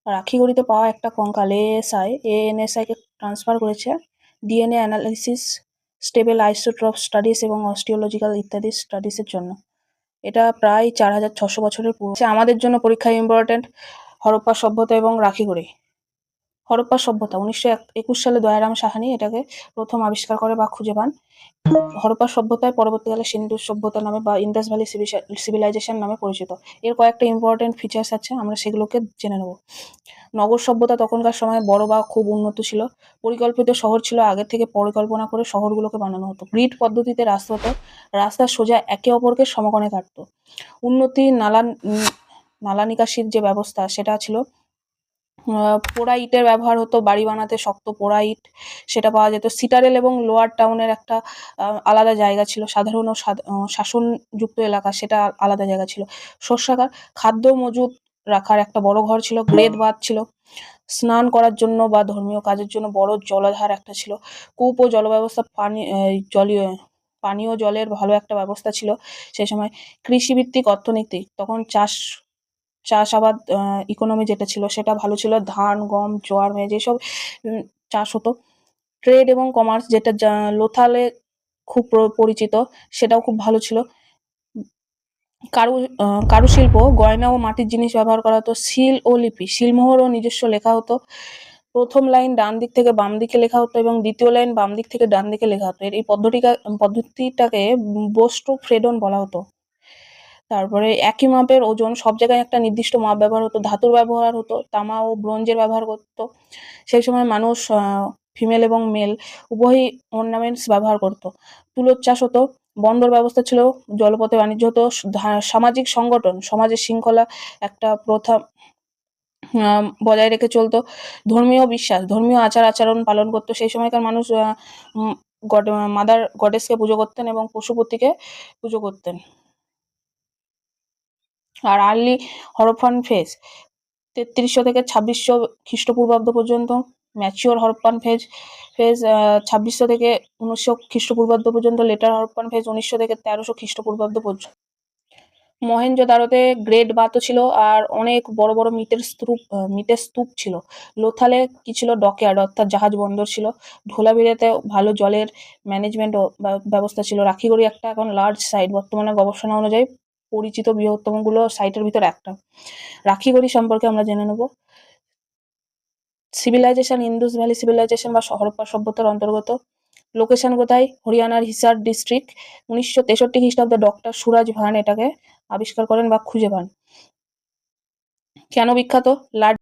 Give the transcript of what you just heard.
রাখিগড়িতে পাওয়া একটা কঙ্কাল এএনএসআই কে ট্রান্সফার করেছে ডিএনএ অ্যানালিসিস, স্টেবল আইসোট্রপ স্টাডিজ এবং অস্টিওলজিক্যাল ইত্যাদি স্টাডিজের জন্য। এটা প্রায় 4600 বছরের পুরনো। আমাদের জন্য পরীক্ষায় ইম্পর্টেন্ট হরপ্পা সভ্যতা এবং রাখিগড়ি। হরপ্পা সভ্যতা 1921 সালে দয়ারাম সাহানি এটাকে প্রথম আবিষ্কার করে বা খুঁজে পান। হরপ্পা সভ্যতায় পরবর্তীকালে সিন্ধু সভ্যতা নামে বা ইন্দাস ভ্যালি সিভিলাইজেশন নামে পরিচিত। এর কয়েকটা ইম্পর্টেন্ট ফিচার্স আছে, আমরা সেগুলোকে জেনে নেব। নগর সভ্যতা তখনকার সময় বড় বা খুব উন্নত ছিল। পরিকল্পিত শহর ছিল, আগে থেকে পরিকল্পনা করে শহরগুলোকে বানানো হতো। গ্রিড পদ্ধতিতে রাস্তা হতো, রাস্তা সোজা একে অপরকে সমকোণে কাটতো। উন্নতি নালা নিকাশির যে ব্যবস্থা সেটা ছিল। পোড়া ইটের ব্যবহার হতো, বাড়ি বানাতে শক্ত পোড়া ইট সেটা পাওয়া যেত। সিটারেল এবং লোয়ার টাউনের একটা আলাদা জায়গা ছিল, সাধারণ ও শাসনযুক্ত এলাকা সেটা আলাদা জায়গা ছিল। শস্যাগার, খাদ্য মজুত রাখার একটা বড় ঘর ছিল। গ্রেদ বাঁধ ছিল, স্নান করার জন্য বা ধর্মীয় কাজের জন্য বড় জলাধার একটা ছিল। কূপ ও জল ব্যবস্থা, পানীয় জলের ভালো একটা ব্যবস্থা ছিল সেই সময়। কৃষিভিত্তিক অর্থনীতি, তখন চাষাবাদ ইকোনমি যেটা ছিল সেটা ভালো ছিল। ধান, গম, জোয়ার, মেজ এসব চাষ হতো। ট্রেড এবং কমার্স, যেটা লোথালে খুব পরিচিত, সেটাও খুব ভালো ছিল। কারুশিল্প, গয়না ও মাটির জিনিস ব্যবহার করা হতো। শিল ও লিপি, শিলমোহর ও নিজস্ব লেখা হতো। প্রথম লাইন ডান দিক থেকে বাম দিকে লেখা হতো এবং দ্বিতীয় লাইন বাম দিক থেকে ডান দিকে লেখা হতো। এই পদ্ধতিটাকে বোস্ট্রোক ফ্রেডন বলা হতো। তারপরে একই মাপের ওজন, সব জায়গায় একটা নির্দিষ্ট মাপ ব্যবহার হতো। ধাতুর ব্যবহার হতো, তামা ও ব্রোঞ্জের ব্যবহার করতো। সেই সময় মানুষ ফিমেল এবং মেল উভয়ই অর্নামেন্টস ব্যবহার করতো। তুলোর চাষ হতো। বন্দর ব্যবস্থা ছিল, জলপথে বাণিজ্য হতো। সামাজিক সংগঠন, সমাজের শৃঙ্খলা একটা প্রথা বজায় রেখে চলতো। ধর্মীয় বিশ্বাস, ধর্মীয় আচার আচরণ পালন করতো। সেই সময়কার মানুষ মাদার গডেসকে পুজো করতেন এবং পশুপতিকে পুজো করতেন। আর আর্লি হরপ্পান ফেজ 3300 থেকে 2600 খ্রিস্টপূর্বাব্দ পর্যন্ত। ম্যাচিওর হরপ্পান ফেজ 2600 থেকে 1900 খ্রিস্টপূর্বাব্দ পর্যন্ত। লেটার হরপ্পান ফেজ 1900 থেকে 1300 খ্রিস্টপূর্বাব্দ পর্যন্ত। মহেঞ্জোদারোতে গ্রেট বাতও ছিল আর অনেক বড় বড় মিটের স্তূপ ছিল। লোথালে কি ছিল, ডকইয়ার্ড অর্থাৎ জাহাজ বন্দর ছিল। ধোলাভিরাতে ভালো জলের ম্যানেজমেন্ট ব্যবস্থা ছিল। রাখিগড়ি একটা এখন লার্জ সাইট, বর্তমানে গবেষণা অনুযায়ী পরিচিত বৃহত্তমগুলো সাইটের ভিতর একটা। রাখিগড়ি সম্পর্কে আমরা জেনে নেব। সিভিলাইজেশন, ইন্দুস ভ্যালি সিভিলাইজেশন বা হরপ্পা সভ্যতার অন্তর্গত। লোকেশন কোথায়? হরিয়ানার হিসার ডিস্ট্রিক্ট। 1963 খ্রিস্টাব্দে ডক্টর সুরাজ ভান এটাকে আবিষ্কার করেন বা খুঁজে পান। কেন বিখ্যাত?